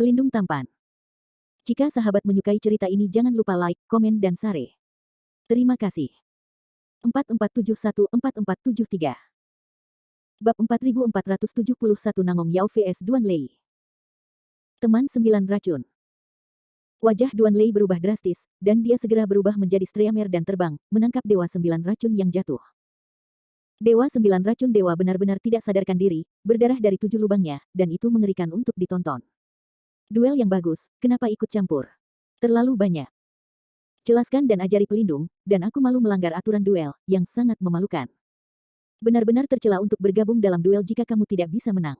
Pelindung tampan. Jika sahabat menyukai cerita ini jangan lupa like, komen dan share. Terima kasih. 4471-4473 Bab 4471 Nangong Yao vs Duan Lei. Teman 9 racun. Wajah Duan Lei berubah drastis, dan dia segera berubah menjadi streamer dan terbang, menangkap Dewa 9 racun yang jatuh. Dewa 9 racun dewa benar-benar tidak sadarkan diri, berdarah dari 7 lubangnya, dan itu mengerikan untuk ditonton. Duel yang bagus, kenapa ikut campur? Terlalu banyak. Jelaskan dan ajari pelindung, dan aku malu melanggar aturan duel, yang sangat memalukan. Benar-benar tercela untuk bergabung dalam duel jika kamu tidak bisa menang.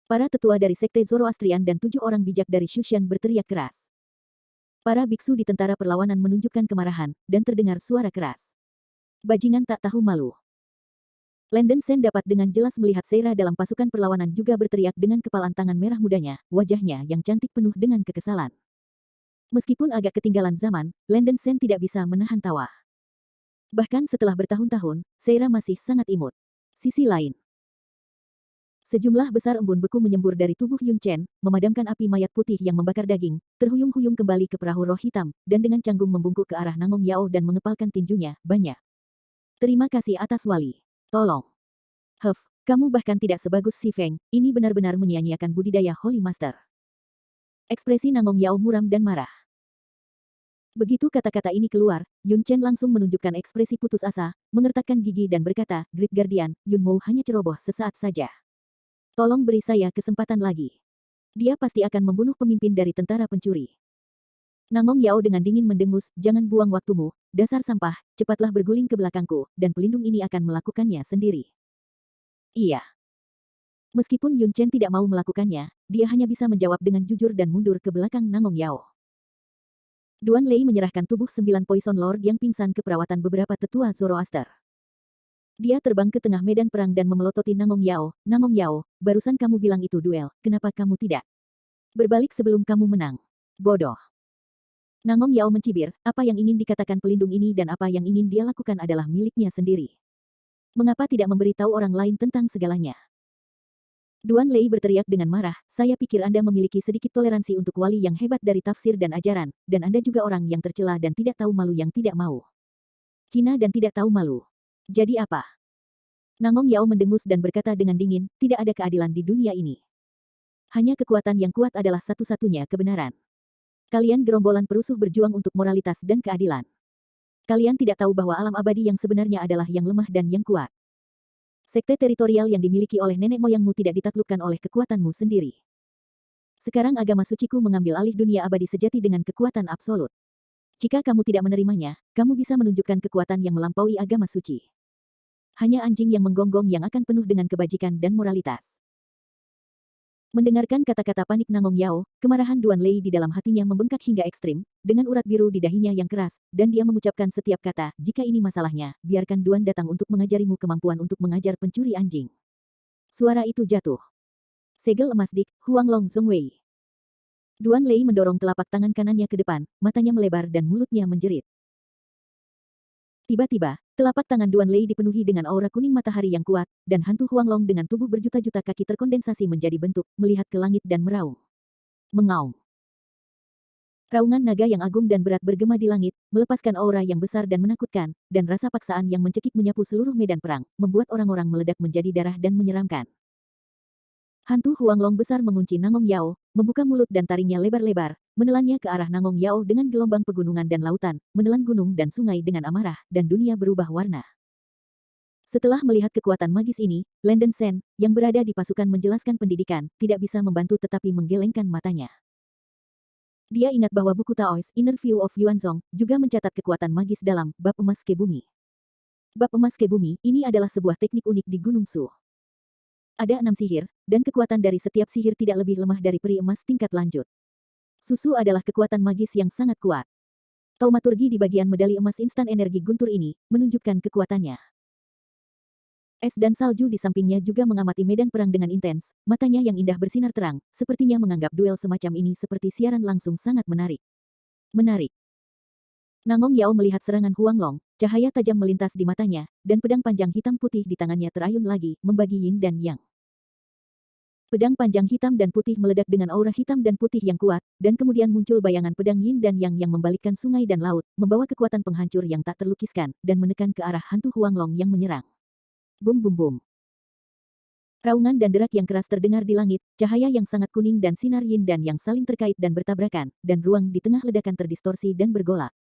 Para tetua dari Sekte Zoroastrian dan 7 orang bijak dari Shushan berteriak keras. Para biksu di tentara perlawanan menunjukkan kemarahan, dan terdengar suara keras. Bajingan tak tahu malu. Landen Sen dapat dengan jelas melihat Seira dalam pasukan perlawanan juga berteriak dengan kepalan tangan merah mudanya, wajahnya yang cantik penuh dengan kekesalan. Meskipun agak ketinggalan zaman, Landen Sen tidak bisa menahan tawa. Bahkan setelah bertahun-tahun, Seira masih sangat imut. Sisi lain. Sejumlah besar embun beku menyembur dari tubuh Yun Chen, memadamkan api mayat putih yang membakar daging, terhuyung-huyung kembali ke perahu roh hitam, dan dengan canggung membungkuk ke arah Nangong Yao dan mengepalkan tinjunya, banyak. Terima kasih atas wali. Tolong. Kamu bahkan tidak sebagus Si Feng, ini benar-benar menyia-nyiakan budidaya Holy Master. Ekspresi Nangong Yao muram dan marah. Begitu kata-kata ini keluar, Yun Chen langsung menunjukkan ekspresi putus asa, mengertakkan gigi dan berkata, Great Guardian, Yun Mo hanya ceroboh sesaat saja. Tolong beri saya kesempatan lagi. Dia pasti akan membunuh pemimpin dari tentara pencuri. Nangong Yao dengan dingin mendengus, jangan buang waktumu, dasar sampah, cepatlah berguling ke belakangku, dan pelindung ini akan melakukannya sendiri. Iya. Meskipun Yun Chen tidak mau melakukannya, dia hanya bisa menjawab dengan jujur dan mundur ke belakang Nangong Yao. Duan Lei menyerahkan tubuh 9 Poison Lord yang pingsan ke perawatan beberapa tetua Zoroaster. Dia terbang ke tengah medan perang dan memelototi Nangong Yao. Nangong Yao, barusan kamu bilang itu duel, kenapa kamu tidak berbalik sebelum kamu menang? Bodoh. Nangong Yao mencibir, apa yang ingin dikatakan pelindung ini dan apa yang ingin dia lakukan adalah miliknya sendiri. Mengapa tidak memberitahu orang lain tentang segalanya? Duan Lei berteriak dengan marah, saya pikir Anda memiliki sedikit toleransi untuk wali yang hebat dari tafsir dan ajaran, dan Anda juga orang yang tercela dan tidak tahu malu yang tidak mau. Hina dan tidak tahu malu. Jadi apa? Nangong Yao mendengus dan berkata dengan dingin, tidak ada keadilan di dunia ini. Hanya kekuatan yang kuat adalah satu-satunya kebenaran. Kalian gerombolan perusuh berjuang untuk moralitas dan keadilan. Kalian tidak tahu bahwa alam abadi yang sebenarnya adalah yang lemah dan yang kuat. Sekte teritorial yang dimiliki oleh nenek moyangmu tidak ditaklukkan oleh kekuatanmu sendiri. Sekarang agama suciku mengambil alih dunia abadi sejati dengan kekuatan absolut. Jika kamu tidak menerimanya, kamu bisa menunjukkan kekuatan yang melampaui agama suci. Hanya anjing yang menggonggong yang akan penuh dengan kebajikan dan moralitas. Mendengarkan kata-kata panik Nangong Yao, kemarahan Duan Lei di dalam hatinya membengkak hingga ekstrim, dengan urat biru di dahinya yang keras, dan dia mengucapkan setiap kata, jika ini masalahnya, biarkan Duan datang untuk mengajarimu kemampuan untuk mengajar pencuri anjing. Suara itu jatuh. Segel emas dik, Huanglong Zhongwei. Duan Lei mendorong telapak tangan kanannya ke depan, matanya melebar dan mulutnya menjerit. Tiba-tiba, telapak tangan Duan Lei dipenuhi dengan aura kuning matahari yang kuat, dan hantu Huanglong dengan tubuh berjuta-juta kaki terkondensasi menjadi bentuk, melihat ke langit dan meraung. Mengaung. Raungan naga yang agung dan berat bergema di langit, melepaskan aura yang besar dan menakutkan, dan rasa paksaan yang mencekik menyapu seluruh medan perang, membuat orang-orang meledak menjadi darah dan menyeramkan. Hantu Huanglong besar mengunci Nangong Yao, membuka mulut dan taringnya lebar-lebar, menelannya ke arah Nangong Yao dengan gelombang pegunungan dan lautan, menelan gunung dan sungai dengan amarah, dan dunia berubah warna. Setelah melihat kekuatan magis ini, Landen Sen, yang berada di pasukan menjelaskan pendidikan, tidak bisa membantu tetapi menggelengkan matanya. Dia ingat bahwa buku Taoist Inner View of Yuanzong juga mencatat kekuatan magis dalam Bab Emas ke Bumi. Bab Emas ke Bumi ini adalah sebuah teknik unik di Gunung Su. Ada 6 sihir, dan kekuatan dari setiap sihir tidak lebih lemah dari peri emas tingkat lanjut. Susu adalah kekuatan magis yang sangat kuat. Taumaturgi di bagian medali emas instan energi guntur ini, menunjukkan kekuatannya. Es dan salju di sampingnya juga mengamati medan perang dengan intens, matanya yang indah bersinar terang, sepertinya menganggap duel semacam ini seperti siaran langsung sangat menarik. Menarik. Nangong Yao melihat serangan Huanglong, cahaya tajam melintas di matanya, dan pedang panjang hitam putih di tangannya terayun lagi, membagi yin dan yang. Pedang panjang hitam dan putih meledak dengan aura hitam dan putih yang kuat, dan kemudian muncul bayangan pedang yin dan yang membalikkan sungai dan laut, membawa kekuatan penghancur yang tak terlukiskan, dan menekan ke arah hantu Huanglong yang menyerang. Bum bum bum. Raungan dan derak yang keras terdengar di langit, cahaya yang sangat kuning dan sinar yin dan yang saling terkait dan bertabrakan, dan ruang di tengah ledakan terdistorsi dan bergolak.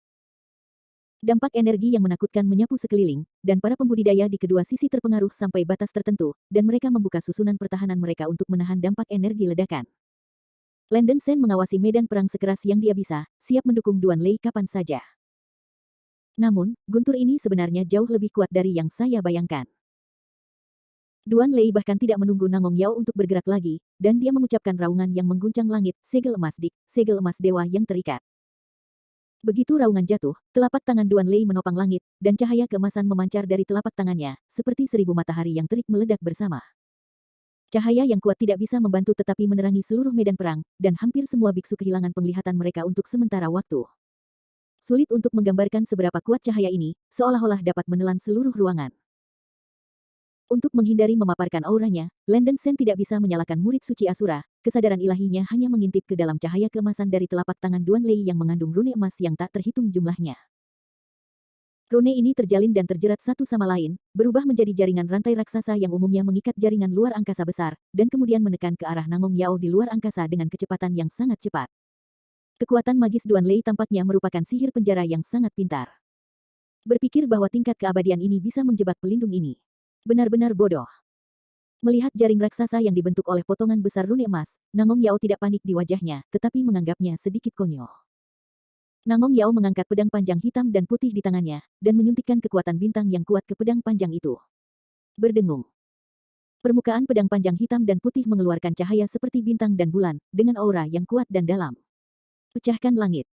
Dampak energi yang menakutkan menyapu sekeliling, dan para pembudidaya di kedua sisi terpengaruh sampai batas tertentu, dan mereka membuka susunan pertahanan mereka untuk menahan dampak energi ledakan. Landen Sen mengawasi medan perang sekeras yang dia bisa, siap mendukung Duan Lei kapan saja. Namun, guntur ini sebenarnya jauh lebih kuat dari yang saya bayangkan. Duan Lei bahkan tidak menunggu Nangong Yao untuk bergerak lagi, dan dia mengucapkan raungan yang mengguncang langit, segel emas dik, segel emas dewa yang terikat. Begitu raungan jatuh, telapak tangan Duan Lei menopang langit, dan cahaya keemasan memancar dari telapak tangannya, seperti 1000 matahari yang terik meledak bersama. Cahaya yang kuat tidak bisa membantu tetapi menerangi seluruh medan perang, dan hampir semua biksu kehilangan penglihatan mereka untuk sementara waktu. Sulit untuk menggambarkan seberapa kuat cahaya ini, seolah-olah dapat menelan seluruh ruangan. Untuk menghindari memaparkan auranya, Landen Sen tidak bisa menyalakan murid suci Asura, kesadaran ilahinya hanya mengintip ke dalam cahaya keemasan dari telapak tangan Duan Lei yang mengandung rune emas yang tak terhitung jumlahnya. Rune ini terjalin dan terjerat satu sama lain, berubah menjadi jaringan rantai raksasa yang umumnya mengikat jaringan luar angkasa besar, dan kemudian menekan ke arah Nangong Yao di luar angkasa dengan kecepatan yang sangat cepat. Kekuatan magis Duan Lei tampaknya merupakan sihir penjara yang sangat pintar. Berpikir bahwa tingkat keabadian ini bisa menjebak pelindung ini. Benar-benar bodoh. Melihat jaring raksasa yang dibentuk oleh potongan besar rune emas, Nangong Yao tidak panik di wajahnya, tetapi menganggapnya sedikit konyol. Nangong Yao mengangkat pedang panjang hitam dan putih di tangannya, dan menyuntikkan kekuatan bintang yang kuat ke pedang panjang itu. Berdengung. Permukaan pedang panjang hitam dan putih mengeluarkan cahaya seperti bintang dan bulan, dengan aura yang kuat dan dalam. Pecahkan langit.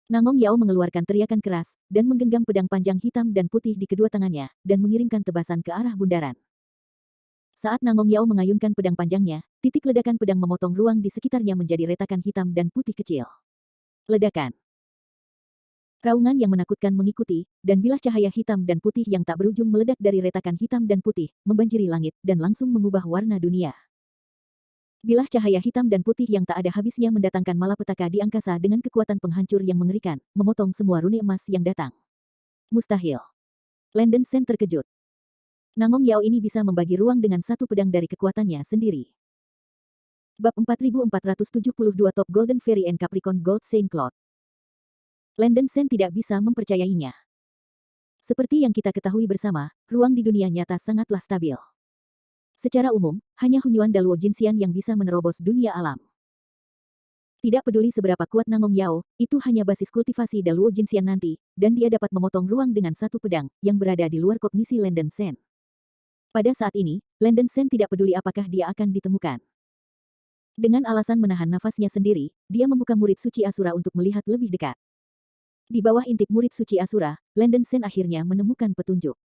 Nangong Yao mengeluarkan teriakan keras, dan menggenggam pedang panjang hitam dan putih di kedua tangannya, dan mengirimkan tebasan ke arah bundaran. Saat Nangong Yao mengayunkan pedang panjangnya, titik ledakan pedang memotong ruang di sekitarnya menjadi retakan hitam dan putih kecil. Ledakan. Raungan yang menakutkan mengikuti, dan bilah cahaya hitam dan putih yang tak berujung meledak dari retakan hitam dan putih, membanjiri langit, dan langsung mengubah warna dunia. Bilah cahaya hitam dan putih yang tak ada habisnya mendatangkan malapetaka di angkasa dengan kekuatan penghancur yang mengerikan, memotong semua rune emas yang datang. Mustahil. Landen Sen terkejut. Nangong Yao ini bisa membagi ruang dengan satu pedang dari kekuatannya sendiri. Bab 4472 Top Golden Fairy and Capricorn Gold Saint Cloth. Landen Sen tidak bisa mempercayainya. Seperti yang kita ketahui bersama, ruang di dunia nyata sangatlah stabil. Secara umum, hanya Hunyuan Daluo Jinxian yang bisa menerobos dunia alam. Tidak peduli seberapa kuat Nangong Yao, itu hanya basis kultivasi Daluo Jinxian nanti, dan dia dapat memotong ruang dengan satu pedang, yang berada di luar kognisi Landen Sen. Pada saat ini, Landen Sen tidak peduli apakah dia akan ditemukan. Dengan alasan menahan nafasnya sendiri, dia membuka murid suci Asura untuk melihat lebih dekat. Di bawah intip murid suci Asura, Landen Sen akhirnya menemukan petunjuk.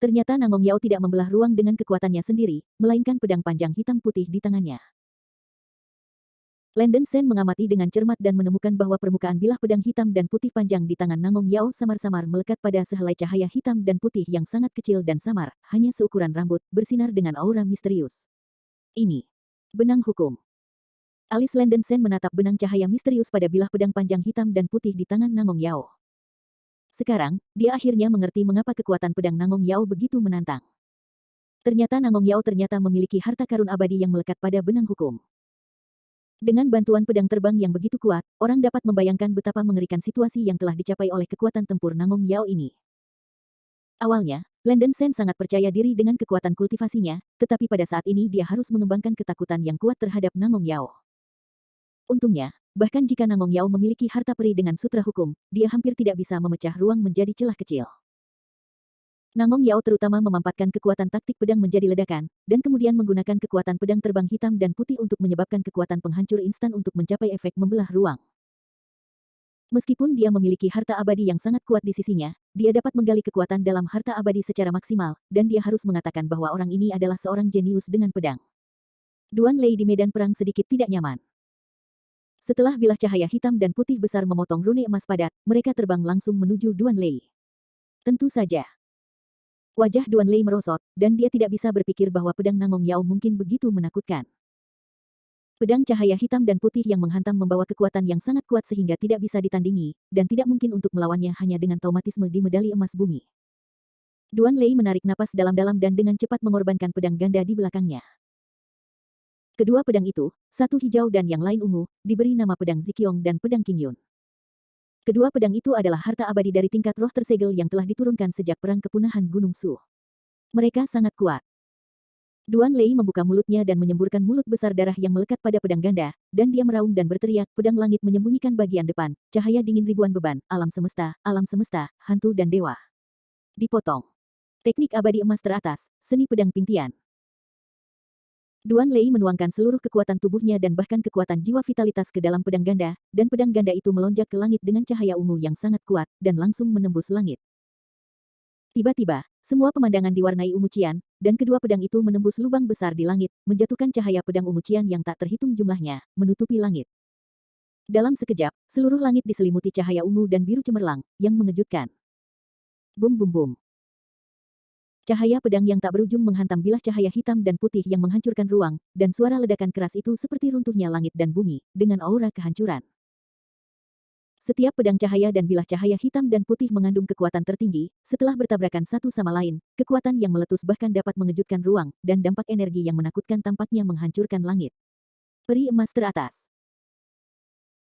Ternyata Nangong Yao tidak membelah ruang dengan kekuatannya sendiri, melainkan pedang panjang hitam putih di tangannya. Landen Sen mengamati dengan cermat dan menemukan bahwa permukaan bilah pedang hitam dan putih panjang di tangan Nangong Yao samar-samar melekat pada sehelai cahaya hitam dan putih yang sangat kecil dan samar, hanya seukuran rambut, bersinar dengan aura misterius. Ini benang hukum. Alis Landen Sen menatap benang cahaya misterius pada bilah pedang panjang hitam dan putih di tangan Nangong Yao. Sekarang, dia akhirnya mengerti mengapa kekuatan pedang Nangong Yao begitu menantang. Ternyata Nangong Yao ternyata memiliki harta karun abadi yang melekat pada benang hukum. Dengan bantuan pedang terbang yang begitu kuat, orang dapat membayangkan betapa mengerikan situasi yang telah dicapai oleh kekuatan tempur Nangong Yao ini. Awalnya, Landen Sen sangat percaya diri dengan kekuatan kultivasinya, tetapi pada saat ini dia harus mengembangkan ketakutan yang kuat terhadap Nangong Yao. Untungnya, bahkan jika Nangong Yao memiliki harta peri dengan sutra hukum, dia hampir tidak bisa memecah ruang menjadi celah kecil. Nangong Yao terutama memampatkan kekuatan taktik pedang menjadi ledakan, dan kemudian menggunakan kekuatan pedang terbang hitam dan putih untuk menyebabkan kekuatan penghancur instan untuk mencapai efek membelah ruang. Meskipun dia memiliki harta abadi yang sangat kuat di sisinya, dia dapat menggali kekuatan dalam harta abadi secara maksimal, dan dia harus mengatakan bahwa orang ini adalah seorang jenius dengan pedang. Duan Lei di medan perang sedikit tidak nyaman. Setelah bilah cahaya hitam dan putih besar memotong rune emas padat, mereka terbang langsung menuju Duan Lei. Tentu saja. Wajah Duan Lei merosot, dan dia tidak bisa berpikir bahwa pedang Nangong Yao mungkin begitu menakutkan. Pedang cahaya hitam dan putih yang menghantam membawa kekuatan yang sangat kuat sehingga tidak bisa ditandingi, dan tidak mungkin untuk melawannya hanya dengan traumatisme di medali emas bumi. Duan Lei menarik napas dalam-dalam dan dengan cepat mengorbankan pedang ganda di belakangnya. Kedua pedang itu, satu hijau dan yang lain ungu, diberi nama pedang Ziqiong dan pedang Qingyun. Kedua pedang itu adalah harta abadi dari tingkat roh tersegel yang telah diturunkan sejak perang kepunahan Gunung Su. Mereka sangat kuat. Duan Lei membuka mulutnya dan menyemburkan mulut besar darah yang melekat pada pedang ganda, dan dia meraung dan berteriak, pedang langit menyembunyikan bagian depan, cahaya dingin ribuan beban, alam semesta, hantu dan dewa. Dipotong. Teknik abadi emas teratas, seni pedang Pingtian. Duan Lei menuangkan seluruh kekuatan tubuhnya dan bahkan kekuatan jiwa vitalitas ke dalam pedang ganda, dan pedang ganda itu melonjak ke langit dengan cahaya ungu yang sangat kuat, dan langsung menembus langit. Tiba-tiba, semua pemandangan diwarnai ungu cian, dan kedua pedang itu menembus lubang besar di langit, menjatuhkan cahaya pedang ungu cian yang tak terhitung jumlahnya, menutupi langit. Dalam sekejap, seluruh langit diselimuti cahaya ungu dan biru cemerlang, yang mengejutkan. Bum bum bum. Cahaya pedang yang tak berujung menghantam bilah cahaya hitam dan putih yang menghancurkan ruang, dan suara ledakan keras itu seperti runtuhnya langit dan bumi, dengan aura kehancuran. Setiap pedang cahaya dan bilah cahaya hitam dan putih mengandung kekuatan tertinggi, setelah bertabrakan satu sama lain, kekuatan yang meletus bahkan dapat mengejutkan ruang, dan dampak energi yang menakutkan tampaknya menghancurkan langit. Peri emas teratas.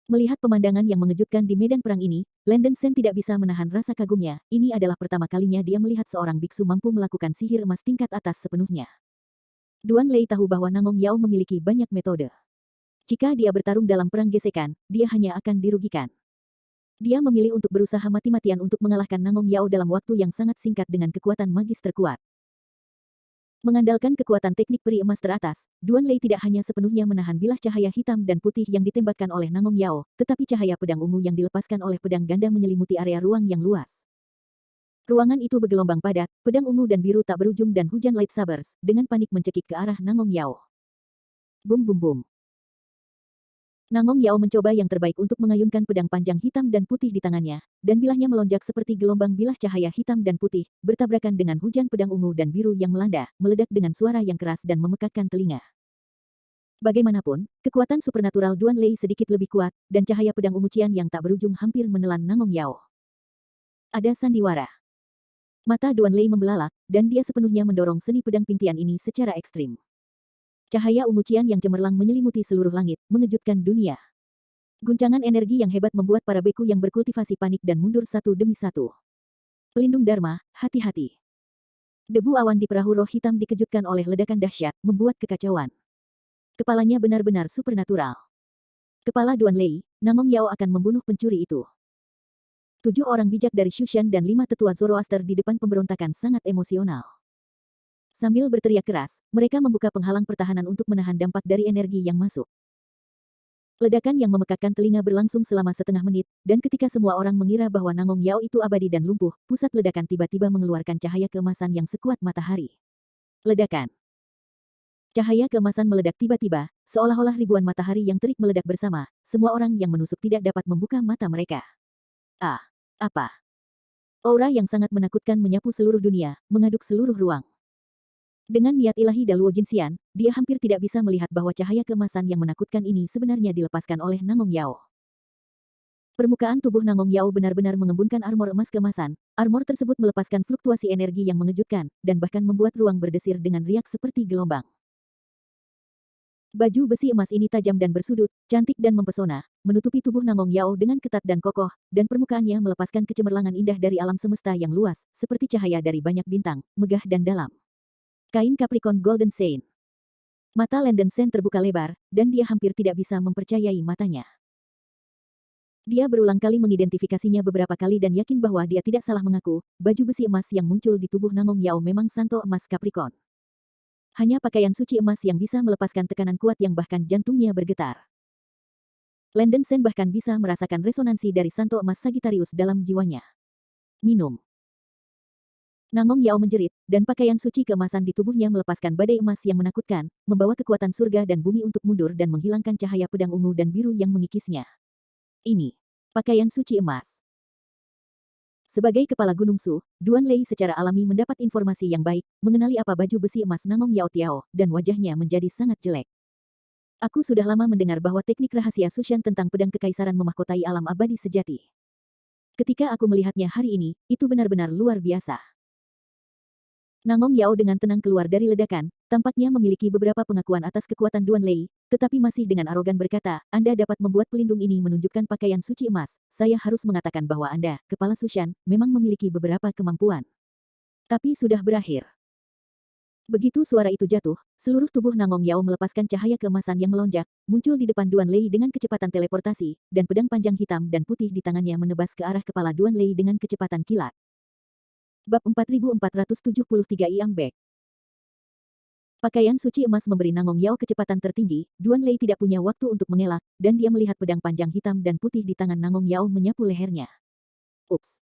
Melihat pemandangan yang mengejutkan di medan perang ini, Landen Sen tidak bisa menahan rasa kagumnya. Ini adalah pertama kalinya dia melihat seorang biksu mampu melakukan sihir emas tingkat atas sepenuhnya. Duan Lei tahu bahwa Nangong Yao memiliki banyak metode. Jika dia bertarung dalam perang gesekan, dia hanya akan dirugikan. Dia memilih untuk berusaha mati-matian untuk mengalahkan Nangong Yao dalam waktu yang sangat singkat dengan kekuatan magis terkuat. Mengandalkan kekuatan teknik peri emas teratas, Duan Lei tidak hanya sepenuhnya menahan bilah cahaya hitam dan putih yang ditembakkan oleh Nangong Yao, tetapi cahaya pedang ungu yang dilepaskan oleh pedang ganda menyelimuti area ruang yang luas. Ruangan itu bergelombang padat, pedang ungu dan biru tak berujung dan hujan lightsabers, dengan panik mencekik ke arah Nangong Yao. Bum bum bum. Nangong Yao mencoba yang terbaik untuk mengayunkan pedang panjang hitam dan putih di tangannya, dan bilahnya melonjak seperti gelombang bilah cahaya hitam dan putih, bertabrakan dengan hujan pedang ungu dan biru yang melanda, meledak dengan suara yang keras dan memekakkan telinga. Bagaimanapun, kekuatan supernatural Duan Lei sedikit lebih kuat, dan cahaya pedang ungu cian yang tak berujung hampir menelan Nangong Yao. Ada sandiwara. Mata Duan Lei membelalak, dan dia sepenuhnya mendorong seni pedang Pingtian ini secara ekstrim. Cahaya ungu cian yang cemerlang menyelimuti seluruh langit, mengejutkan dunia. Guncangan energi yang hebat membuat para beku yang berkultivasi panik dan mundur satu demi satu. Pelindung Dharma, hati-hati. Debu awan di perahu roh hitam dikejutkan oleh ledakan dahsyat, membuat kekacauan. Kepalanya benar-benar supernatural. Kepala Duan Lei, Nangong Yao akan membunuh pencuri itu. 7 orang bijak dari Shushan dan 5 tetua Zoroaster di depan pemberontakan sangat emosional. Sambil berteriak keras, mereka membuka penghalang pertahanan untuk menahan dampak dari energi yang masuk. Ledakan yang memekakkan telinga berlangsung selama setengah menit, dan ketika semua orang mengira bahwa Nangong Yao itu abadi dan lumpuh, pusat ledakan tiba-tiba mengeluarkan cahaya keemasan yang sekuat matahari. Ledakan. Cahaya keemasan meledak tiba-tiba, seolah-olah ribuan matahari yang terik meledak bersama, semua orang yang menusuk tidak dapat membuka mata mereka. Ah, apa? Aura yang sangat menakutkan menyapu seluruh dunia, mengaduk seluruh ruang. Dengan niat ilahi Daluo Jinxian, dia hampir tidak bisa melihat bahwa cahaya keemasan yang menakutkan ini sebenarnya dilepaskan oleh Nangong Yao. Permukaan tubuh Nangong Yao benar-benar mengembunkan armor emas keemasan. Armor tersebut melepaskan fluktuasi energi yang mengejutkan, dan bahkan membuat ruang berdesir dengan riak seperti gelombang. Baju besi emas ini tajam dan bersudut, cantik dan mempesona, menutupi tubuh Nangong Yao dengan ketat dan kokoh, dan permukaannya melepaskan kecemerlangan indah dari alam semesta yang luas, seperti cahaya dari banyak bintang, megah dan dalam. Kain Capricorn Golden Saint. Mata Landen Sen terbuka lebar, dan dia hampir tidak bisa mempercayai matanya. Dia berulang kali mengidentifikasinya beberapa kali dan yakin bahwa dia tidak salah mengaku, baju besi emas yang muncul di tubuh Nangong Yao memang santo emas Capricorn. Hanya pakaian suci emas yang bisa melepaskan tekanan kuat yang bahkan jantungnya bergetar. Landen Sen bahkan bisa merasakan resonansi dari santo emas Sagittarius dalam jiwanya. Minum. Nangong Yao menjerit, dan pakaian suci keemasan di tubuhnya melepaskan badai emas yang menakutkan, membawa kekuatan surga dan bumi untuk mundur dan menghilangkan cahaya pedang ungu dan biru yang mengikisnya. Ini pakaian suci emas. Sebagai kepala Gunung Su, Duan Lei secara alami mendapat informasi yang baik, mengenali apa baju besi emas Nangong Yao Tiao, dan wajahnya menjadi sangat jelek. Aku sudah lama mendengar bahwa teknik rahasia Sushan tentang pedang kekaisaran memahkotai alam abadi sejati. Ketika aku melihatnya hari ini, itu benar-benar luar biasa. Nangong Yao dengan tenang keluar dari ledakan, tampaknya memiliki beberapa pengakuan atas kekuatan Duan Lei, tetapi masih dengan arogan berkata, Anda dapat membuat pelindung ini menunjukkan pakaian suci emas. Saya harus mengatakan bahwa Anda, Kepala Sushan, memang memiliki beberapa kemampuan. Tapi sudah berakhir. Begitu suara itu jatuh, seluruh tubuh Nangong Yao melepaskan cahaya keemasan yang melonjak, muncul di depan Duan Lei dengan kecepatan teleportasi, dan pedang panjang hitam dan putih di tangannya menebas ke arah kepala Duan Lei dengan kecepatan kilat. Bab 4473 Iang Bek. Pakaian suci emas memberi Nangong Yao kecepatan tertinggi, Duan Lei tidak punya waktu untuk mengelak, dan dia melihat pedang panjang hitam dan putih di tangan Nangong Yao menyapu lehernya. Ups.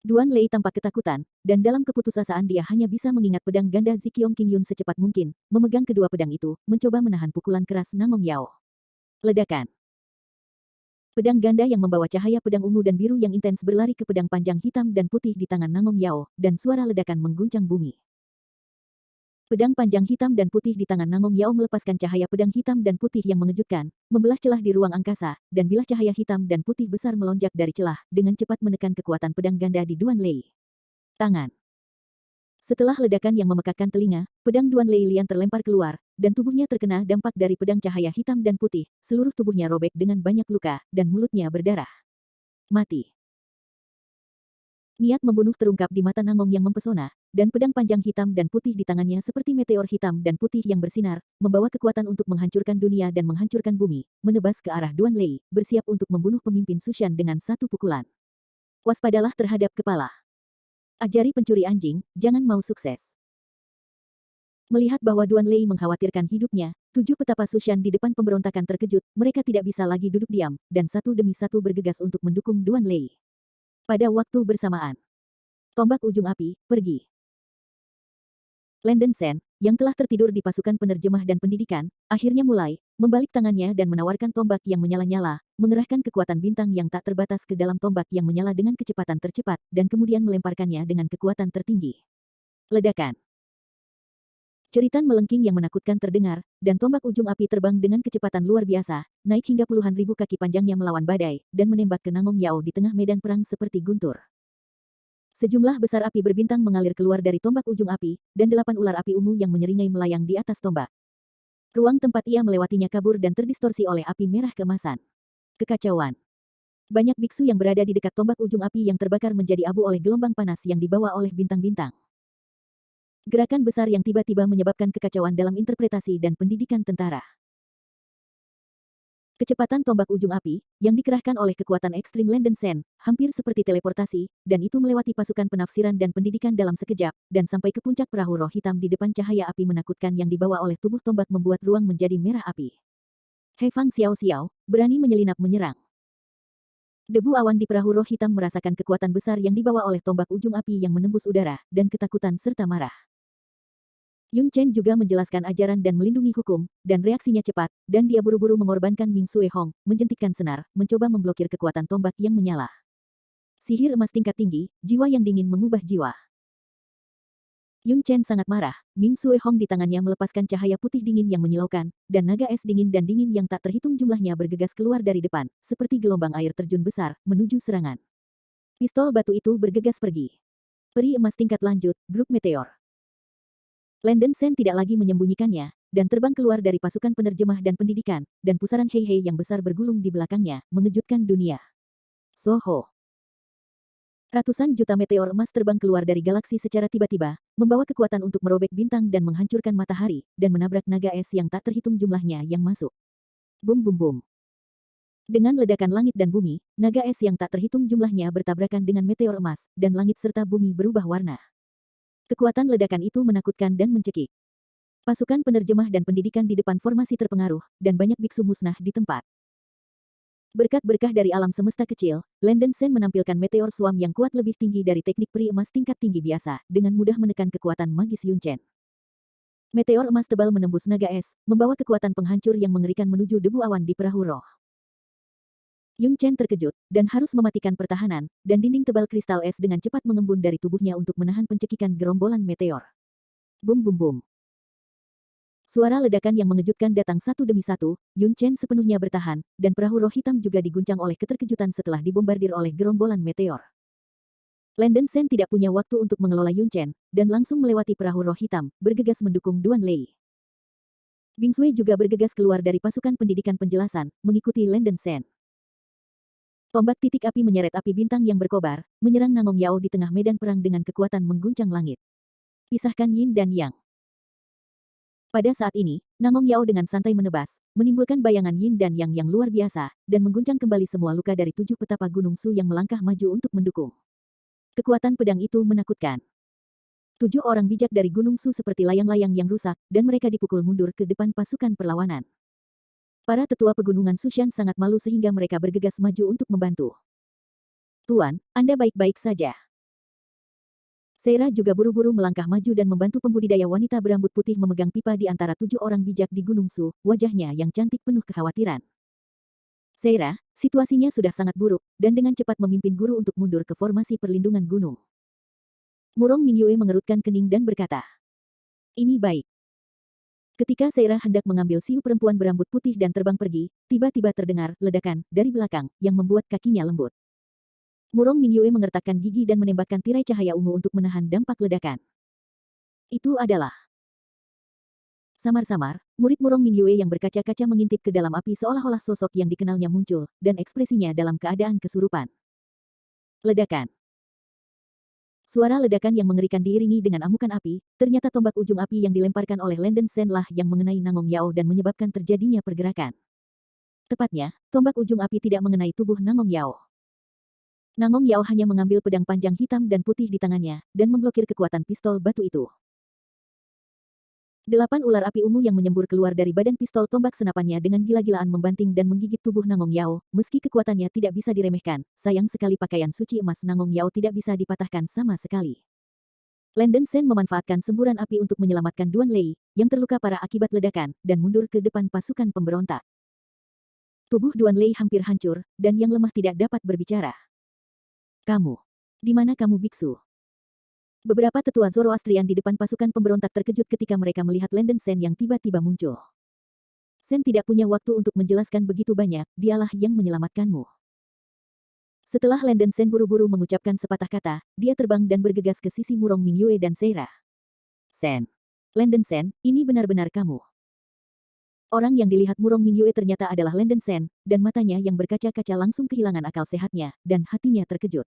Duan Lei tampak ketakutan, dan dalam keputusasaan dia hanya bisa mengingat pedang ganda Ziqiong Qingyun secepat mungkin, memegang kedua pedang itu, mencoba menahan pukulan keras Nangong Yao. Ledakan. Pedang ganda yang membawa cahaya pedang ungu dan biru yang intens berlari ke pedang panjang hitam dan putih di tangan Nangong Yao, dan suara ledakan mengguncang bumi. Pedang panjang hitam dan putih di tangan Nangong Yao melepaskan cahaya pedang hitam dan putih yang mengejutkan, membelah celah di ruang angkasa, dan bilah cahaya hitam dan putih besar melonjak dari celah, dengan cepat menekan kekuatan pedang ganda di Duan Lei. Tangan. Setelah ledakan yang memekakkan telinga, pedang Duan Lei Lian terlempar keluar, dan tubuhnya terkena dampak dari pedang cahaya hitam dan putih, seluruh tubuhnya robek dengan banyak luka, dan mulutnya berdarah. Mati. Niat membunuh terungkap di mata Nangong yang mempesona, dan pedang panjang hitam dan putih di tangannya seperti meteor hitam dan putih yang bersinar, membawa kekuatan untuk menghancurkan dunia dan menghancurkan bumi, menebas ke arah Duan Lei, bersiap untuk membunuh pemimpin Sushan dengan satu pukulan. Waspadalah terhadap kepala. Ajari pencuri anjing, jangan mau sukses. Melihat bahwa Duan Lei mengkhawatirkan hidupnya, 7 petapa Sushan di depan pemberontakan terkejut, mereka tidak bisa lagi duduk diam, dan satu demi satu bergegas untuk mendukung Duan Lei. Pada waktu bersamaan, tombak ujung api, pergi. Landen Sen, yang telah tertidur di pasukan penerjemah dan pendidikan, akhirnya mulai, membalik tangannya dan menawarkan tombak yang menyala-nyala, mengerahkan kekuatan bintang yang tak terbatas ke dalam tombak yang menyala dengan kecepatan tercepat, dan kemudian melemparkannya dengan kekuatan tertinggi. Ledakan. Ceritan melengking yang menakutkan terdengar, dan tombak ujung api terbang dengan kecepatan luar biasa, naik hingga puluhan ribu kaki panjangnya melawan badai, dan menembak ke Nangong Yao di tengah medan perang seperti guntur. Sejumlah besar api berbintang mengalir keluar dari tombak ujung api, dan 8 ular api ungu yang menyeringai melayang di atas tombak. Ruang tempat ia melewatinya kabur dan terdistorsi oleh api merah keemasan. Kekacauan. Banyak biksu yang berada di dekat tombak ujung api yang terbakar menjadi abu oleh gelombang panas yang dibawa oleh bintang-bintang. Gerakan besar yang tiba-tiba menyebabkan kekacauan dalam interpretasi dan pendidikan tentara. Kecepatan tombak ujung api, yang dikerahkan oleh kekuatan ekstrim Landen Sen, hampir seperti teleportasi, dan itu melewati pasukan penafsiran dan pendidikan dalam sekejap, dan sampai ke puncak perahu roh hitam di depan cahaya api menakutkan yang dibawa oleh tubuh tombak membuat ruang menjadi merah api. He Fang Xiao Xiao, berani menyelinap menyerang. Debu awan di perahu roh hitam merasakan kekuatan besar yang dibawa oleh tombak ujung api yang menembus udara, dan ketakutan serta marah. Yun Chen juga menjelaskan ajaran dan melindungi hukum, dan reaksinya cepat, dan dia buru-buru mengorbankan Ming Sue Hong, menjentikkan senar, mencoba memblokir kekuatan tombak yang menyala. Sihir emas tingkat tinggi, jiwa yang dingin mengubah jiwa. Yun Chen sangat marah, Ming Sue Hong di tangannya melepaskan cahaya putih dingin yang menyilaukan, dan naga es dingin dan dingin yang tak terhitung jumlahnya bergegas keluar dari depan, seperti gelombang air terjun besar, menuju serangan. Pistol batu itu bergegas pergi. Peri emas tingkat lanjut, grup meteor. Landen Sen tidak lagi menyembunyikannya, dan terbang keluar dari pasukan penerjemah dan pendidikan, dan pusaran hei-hei yang besar bergulung di belakangnya, mengejutkan dunia. Soho. Ratusan juta meteor emas terbang keluar dari galaksi secara tiba-tiba, membawa kekuatan untuk merobek bintang dan menghancurkan matahari, dan menabrak naga es yang tak terhitung jumlahnya yang masuk. Bum bum bum. Dengan ledakan langit dan bumi, naga es yang tak terhitung jumlahnya bertabrakan dengan meteor emas, dan langit serta bumi berubah warna. Kekuatan ledakan itu menakutkan dan mencekik. Pasukan penerjemah dan pendidikan di depan formasi terpengaruh, dan banyak biksu musnah di tempat. Berkat berkah dari alam semesta kecil, Landen Sen menampilkan meteor suam yang kuat lebih tinggi dari teknik peri emas tingkat tinggi biasa, dengan mudah menekan kekuatan magis Yun Chen. Meteor emas tebal menembus naga es, membawa kekuatan penghancur yang mengerikan menuju debu awan di perahu roh. Yun Chen terkejut, dan harus mematikan pertahanan, dan dinding tebal kristal es dengan cepat mengembun dari tubuhnya untuk menahan pencekikan gerombolan meteor. Bum bum bum. Suara ledakan yang mengejutkan datang satu demi satu, Yun Chen sepenuhnya bertahan, dan perahu roh hitam juga diguncang oleh keterkejutan setelah dibombardir oleh gerombolan meteor. Landen Sen tidak punya waktu untuk mengelola Yun Chen, dan langsung melewati perahu roh hitam, bergegas mendukung Duan Lei. Bing Sui juga bergegas keluar dari pasukan pendidikan penjelasan, mengikuti Landen Sen. Tombak titik api menyeret api bintang yang berkobar, menyerang Nangong Yao di tengah medan perang dengan kekuatan mengguncang langit. Pisahkan Yin dan Yang. Pada saat ini, Nangong Yao dengan santai menebas, menimbulkan bayangan Yin dan Yang yang luar biasa, dan mengguncang kembali semua luka dari 7 petapa Gunung Su yang melangkah maju untuk mendukung. Kekuatan pedang itu menakutkan. 7 orang bijak dari Gunung Su seperti layang-layang yang rusak, dan mereka dipukul mundur ke depan pasukan perlawanan. Para tetua pegunungan Sushan sangat malu sehingga mereka bergegas maju untuk membantu. Tuan, Anda baik-baik saja. Seira juga buru-buru melangkah maju dan membantu pembudidaya wanita berambut putih memegang pipa di antara 7 orang bijak di Gunung Su, wajahnya yang cantik penuh kekhawatiran. Seira, situasinya sudah sangat buruk, dan dengan cepat memimpin guru untuk mundur ke formasi perlindungan gunung. Murong Mingyue mengerutkan kening dan berkata, "Ini baik." Ketika Seira hendak mengambil siu perempuan berambut putih dan terbang pergi, tiba-tiba terdengar ledakan dari belakang yang membuat kakinya lembut. Murong Mingyue mengertakkan gigi dan menembakkan tirai cahaya ungu untuk menahan dampak ledakan. Itu adalah samar-samar, murid Murong Mingyue yang berkaca-kaca mengintip ke dalam api seolah-olah sosok yang dikenalnya muncul, dan ekspresinya dalam keadaan kesurupan. Ledakan. Suara ledakan yang mengerikan diiringi dengan amukan api, ternyata tombak ujung api yang dilemparkan oleh Landen Sen lah yang mengenai Nangong Yao dan menyebabkan terjadinya pergerakan. Tepatnya, tombak ujung api tidak mengenai tubuh Nangong Yao. Nangong Yao hanya mengambil pedang panjang hitam dan putih di tangannya, dan memblokir kekuatan pistol batu itu. 8 ular api ungu yang menyembur keluar dari badan pistol tombak senapannya dengan gila-gilaan membanting dan menggigit tubuh Nangong Yao, meski kekuatannya tidak bisa diremehkan, sayang sekali pakaian suci emas Nangong Yao tidak bisa dipatahkan sama sekali. Landen Sen memanfaatkan semburan api untuk menyelamatkan Duan Lei, yang terluka parah akibat ledakan, dan mundur ke depan pasukan pemberontak. Tubuh Duan Lei hampir hancur, dan yang lemah tidak dapat berbicara. "Kamu, di mana kamu biksu?" Beberapa tetua Zoroastrian di depan pasukan pemberontak terkejut ketika mereka melihat Landen Sen yang tiba-tiba muncul. Sen tidak punya waktu untuk menjelaskan begitu banyak, dialah yang menyelamatkanmu. Setelah Landen Sen buru-buru mengucapkan sepatah kata, dia terbang dan bergegas ke sisi Murong Mingyue dan Seira. "Sen. Landen Sen, ini benar-benar kamu." Orang yang dilihat Murong Mingyue ternyata adalah Landen Sen, dan matanya yang berkaca-kaca langsung kehilangan akal sehatnya, dan hatinya terkejut.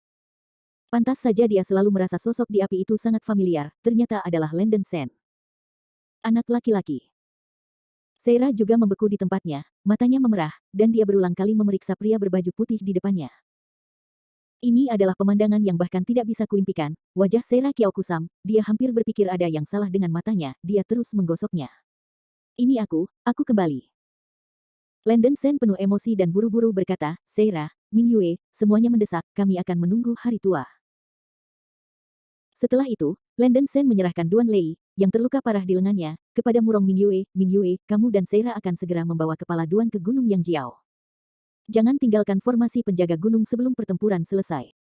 Pantas saja dia selalu merasa sosok di api itu sangat familiar, ternyata adalah Landen Sen. Anak laki-laki. Seira juga membeku di tempatnya, matanya memerah, dan dia berulang kali memeriksa pria berbaju putih di depannya. Ini adalah pemandangan yang bahkan tidak bisa kuimpikan, wajah Seira kiau kusam, dia hampir berpikir ada yang salah dengan matanya, dia terus menggosoknya. "Ini aku kembali." Landen Sen penuh emosi dan buru-buru berkata, "Seira, Mingyue, semuanya mendesak, kami akan menunggu hari tua." Setelah itu, Landen Sen menyerahkan Duan Lei, yang terluka parah di lengannya, kepada Murong Mingyue. "Mingyue, kamu dan Seira akan segera membawa kepala Duan ke Gunung Yangjiao. Jangan tinggalkan formasi penjaga gunung sebelum pertempuran selesai."